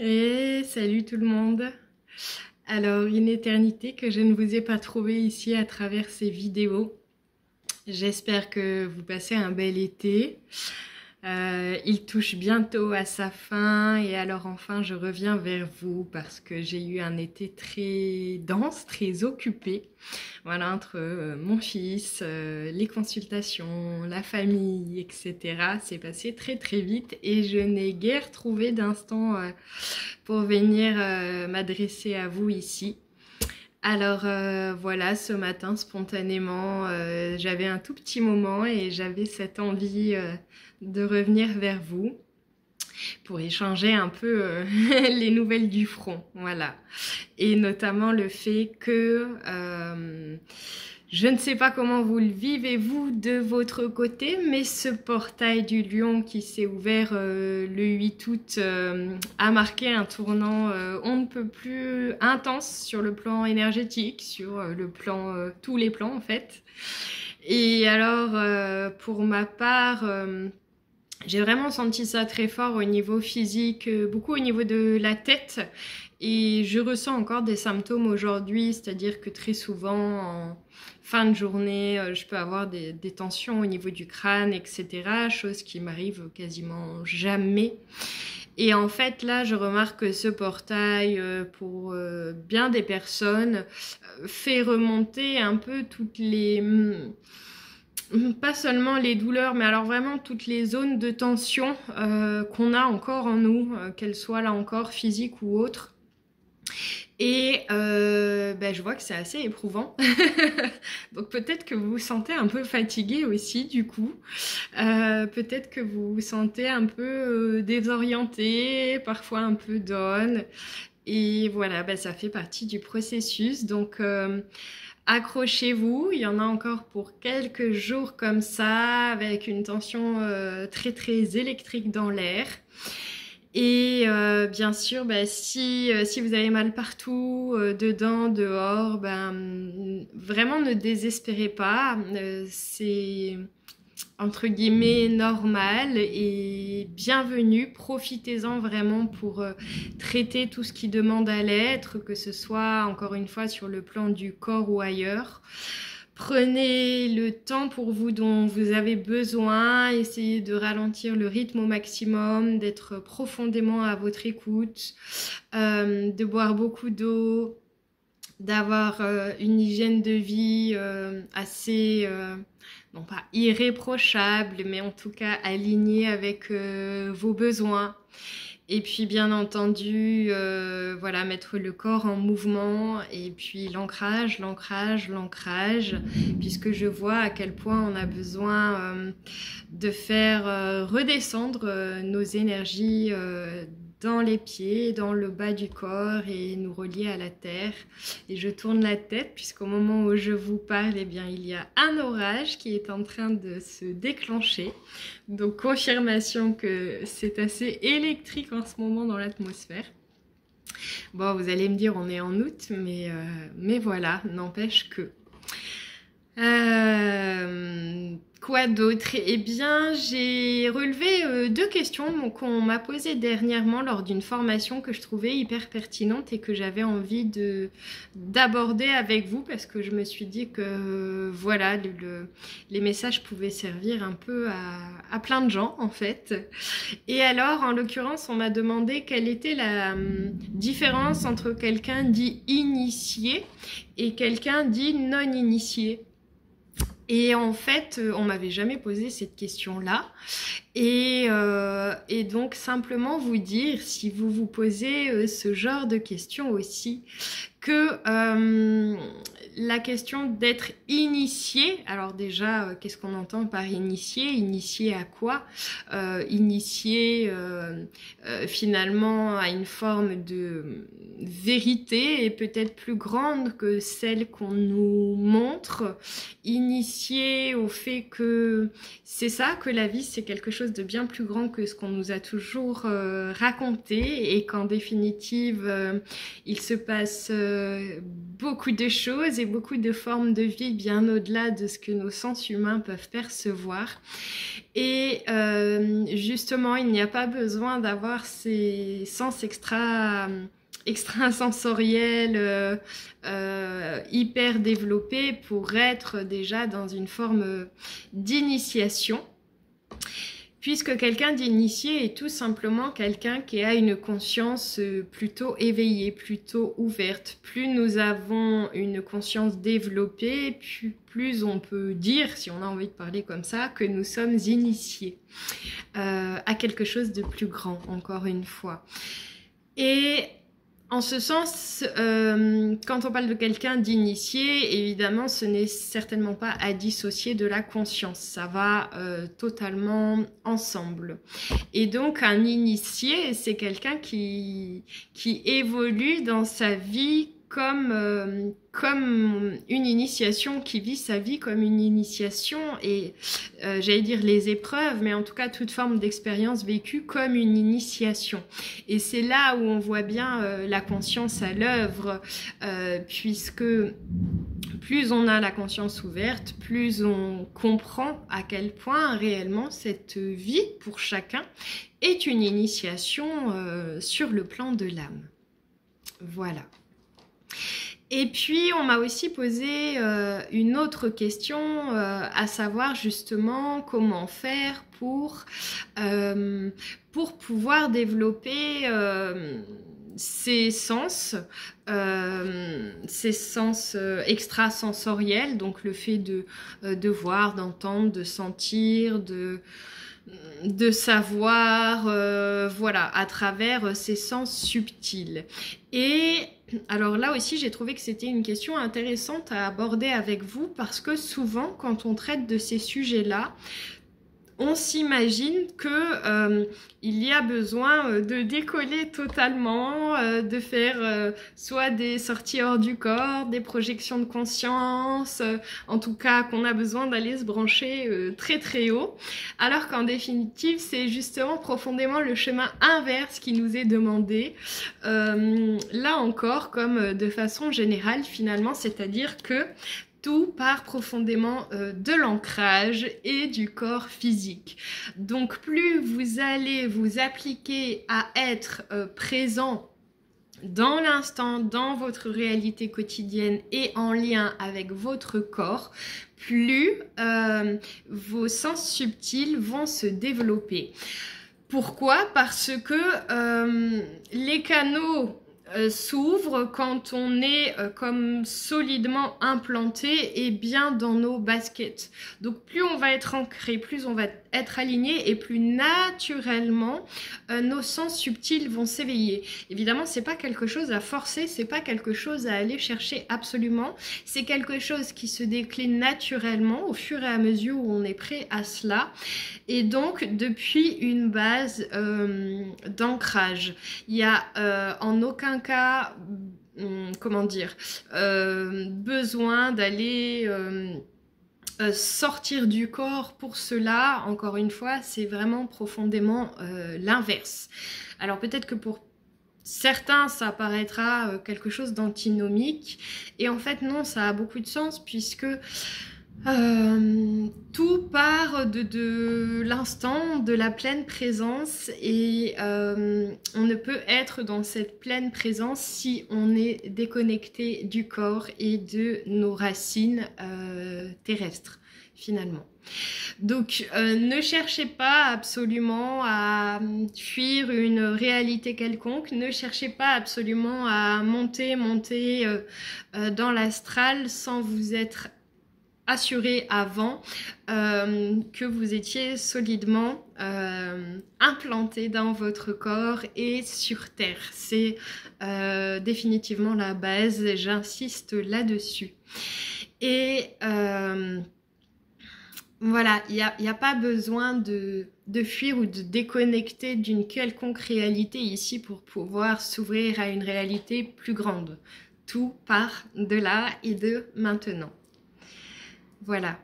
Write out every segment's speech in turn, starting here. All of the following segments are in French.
Et salut tout le monde. Alors, une éternité que je ne vous ai pas trouvé ici à travers ces vidéos. J'espère que vous passez un bel été. Il touche bientôt à sa fin et alors enfin je reviens vers vous parce que j'ai eu un été très dense, très occupé. Voilà, entre mon fils, les consultations, la famille, etc. C'est passé très très vite et je n'ai guère trouvé d'instant pour venir m'adresser à vous ici. Alors voilà, ce matin, spontanément, j'avais un tout petit moment et j'avais cette envie de revenir vers vous pour échanger un peu les nouvelles du front, voilà. Et notamment le fait que je ne sais pas comment vous le vivez vous de votre côté, mais ce portail du lion qui s'est ouvert le 8 août a marqué un tournant on ne peut plus intense sur le plan énergétique, sur le plan, tous les plans en fait. Et alors pour ma part, j'ai vraiment senti ça très fort au niveau physique, beaucoup au niveau de la tête. Et je ressens encore des symptômes aujourd'hui, c'est-à-dire que très souvent, en fin de journée, je peux avoir des tensions au niveau du crâne, etc. Chose qui m'arrive quasiment jamais. Et en fait, là, je remarque que ce portail, pour bien des personnes, fait remonter un peu toutes les... pas seulement les douleurs, mais alors vraiment toutes les zones de tension qu'on a encore en nous, qu'elles soient là encore physiques ou autres. Et je vois que c'est assez éprouvant. Donc peut-être que vous vous sentez un peu fatigué aussi du coup. Peut-être que vous vous sentez un peu désorienté, parfois un peu down. Et voilà, ça fait partie du processus. Donc accrochez-vous, il y en a encore pour quelques jours comme ça, avec une tension très très électrique dans l'air. Et bien sûr, si vous avez mal partout, dedans, dehors, vraiment ne désespérez pas. C'est entre guillemets normal et bienvenue. Profitez-en vraiment pour traiter tout ce qui demande à l'être, que ce soit encore une fois sur le plan du corps ou ailleurs. Prenez le temps pour vous dont vous avez besoin, essayez de ralentir le rythme au maximum, d'être profondément à votre écoute, de boire beaucoup d'eau, d'avoir une hygiène de vie assez, non pas irréprochable, mais en tout cas alignée avec vos besoins. Et puis bien entendu, voilà, mettre le corps en mouvement et puis l'ancrage, puisque je vois à quel point on a besoin de faire redescendre nos énergies dans les pieds, dans le bas du corps et nous relier à la terre. Et je tourne la tête puisqu'au moment où je vous parle, eh bien, il y a un orage qui est en train de se déclencher. Donc confirmation que c'est assez électrique en ce moment dans l'atmosphère. Bon, vous allez me dire on est en août, mais voilà, n'empêche que... Quoi d'autre? Eh bien, j'ai relevé deux questions qu'on m'a posées dernièrement lors d'une formation que je trouvais hyper pertinente et que j'avais envie d'aborder avec vous parce que je me suis dit que voilà, les messages pouvaient servir un peu à plein de gens en fait. Et alors, en l'occurrence, on m'a demandé quelle était la différence entre quelqu'un dit initié et quelqu'un dit non initié. Et en fait, on m'avait jamais posé cette question-là. Et donc, simplement vous dire, si vous vous posez ce genre de questions aussi, que la question d'être initié, alors déjà, qu'est-ce qu'on entend par initié? Initié à quoi? Initié finalement à une forme de vérité et peut-être plus grande que celle qu'on nous montre. Initié au fait que c'est ça, que la vie c'est quelque chose de bien plus grand que ce qu'on nous a toujours raconté et qu'en définitive il se passe beaucoup de choses et beaucoup de formes de vie bien au-delà de ce que nos sens humains peuvent percevoir. Et justement, il n'y a pas besoin d'avoir ces sens extrasensoriels hyper développés pour être déjà dans une forme d'initiation. Puisque quelqu'un d'initié est tout simplement quelqu'un qui a une conscience plutôt éveillée, plutôt ouverte. Plus nous avons une conscience développée, plus on peut dire, si on a envie de parler comme ça, que nous sommes initiés à quelque chose de plus grand, encore une fois. Et en ce sens, quand on parle de quelqu'un d'initié, évidemment, ce n'est certainement pas à dissocier de la conscience. Ça va totalement ensemble. Et donc, un initié, c'est quelqu'un qui évolue dans sa vie comme une initiation, qui vit sa vie comme une initiation et j'allais dire les épreuves, mais en tout cas toute forme d'expérience vécue comme une initiation. Et c'est là où on voit bien la conscience à l'œuvre, puisque plus on a la conscience ouverte, plus on comprend à quel point réellement cette vie pour chacun est une initiation sur le plan de l'âme. Voilà. Et puis, on m'a aussi posé une autre question, à savoir justement comment faire pour pouvoir développer ces sens extrasensoriels, donc le fait de voir, d'entendre, de sentir, de savoir, voilà, à travers ces sens subtils. Et alors là aussi, j'ai trouvé que c'était une question intéressante à aborder avec vous parce que souvent, quand on traite de ces sujets-là, on s'imagine que il y a besoin de décoller totalement, de faire soit des sorties hors du corps, des projections de conscience, en tout cas qu'on a besoin d'aller se brancher très très haut, alors qu'en définitive c'est justement profondément le chemin inverse qui nous est demandé, là encore comme de façon générale finalement, c'est-à-dire que tout part profondément de l'ancrage et du corps physique. Donc plus vous allez vous appliquer à être présent dans l'instant, dans votre réalité quotidienne et en lien avec votre corps, plus vos sens subtils vont se développer. Pourquoi? Parce que les canaux s'ouvre quand on est comme solidement implanté et bien dans nos baskets. Donc plus on va être ancré, plus on va être aligné et plus naturellement nos sens subtils vont s'éveiller. Évidemment, c'est pas quelque chose à forcer, c'est pas quelque chose à aller chercher absolument, c'est quelque chose qui se décline naturellement au fur et à mesure où on est prêt à cela. Et donc depuis une base d'ancrage. Il y a en aucun cas, comment dire, besoin d'aller sortir du corps pour cela. Encore une fois, c'est vraiment profondément l'inverse. Alors peut-être que pour certains, ça paraîtra quelque chose d'antinomique. Et en fait, non, ça a beaucoup de sens puisque tout part de l'instant, de la pleine présence et on ne peut être dans cette pleine présence si on est déconnecté du corps et de nos racines terrestres finalement. Donc ne cherchez pas absolument à fuir une réalité quelconque, ne cherchez pas absolument à monter dans l'astral sans vous être assuré avant que vous étiez solidement implanté dans votre corps et sur terre. C'est définitivement la base, j'insiste là-dessus. Et voilà, il n'y a pas besoin de fuir ou de déconnecter d'une quelconque réalité ici pour pouvoir s'ouvrir à une réalité plus grande. Tout part de là et de maintenant. Voilà.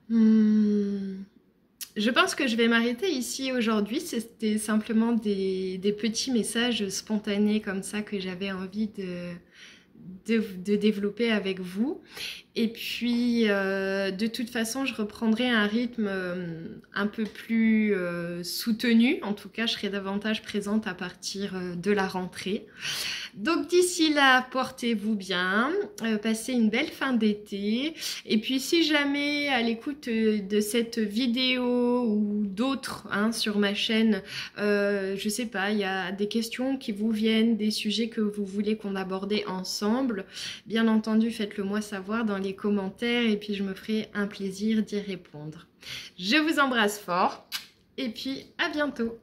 Je pense que je vais m'arrêter ici aujourd'hui. C'était simplement des petits messages spontanés comme ça que j'avais envie de développer avec vous. Et puis, de toute façon, je reprendrai un rythme un peu plus soutenu. En tout cas, je serai davantage présente à partir de la rentrée. Donc d'ici là, portez-vous bien, passez une belle fin d'été. Et puis si jamais à l'écoute de cette vidéo ou d'autres sur ma chaîne, je sais pas, il y a des questions qui vous viennent, des sujets que vous voulez qu'on aborde ensemble, bien entendu faites-le moi savoir dans les commentaires et puis je me ferai un plaisir d'y répondre. Je vous embrasse fort et puis à bientôt.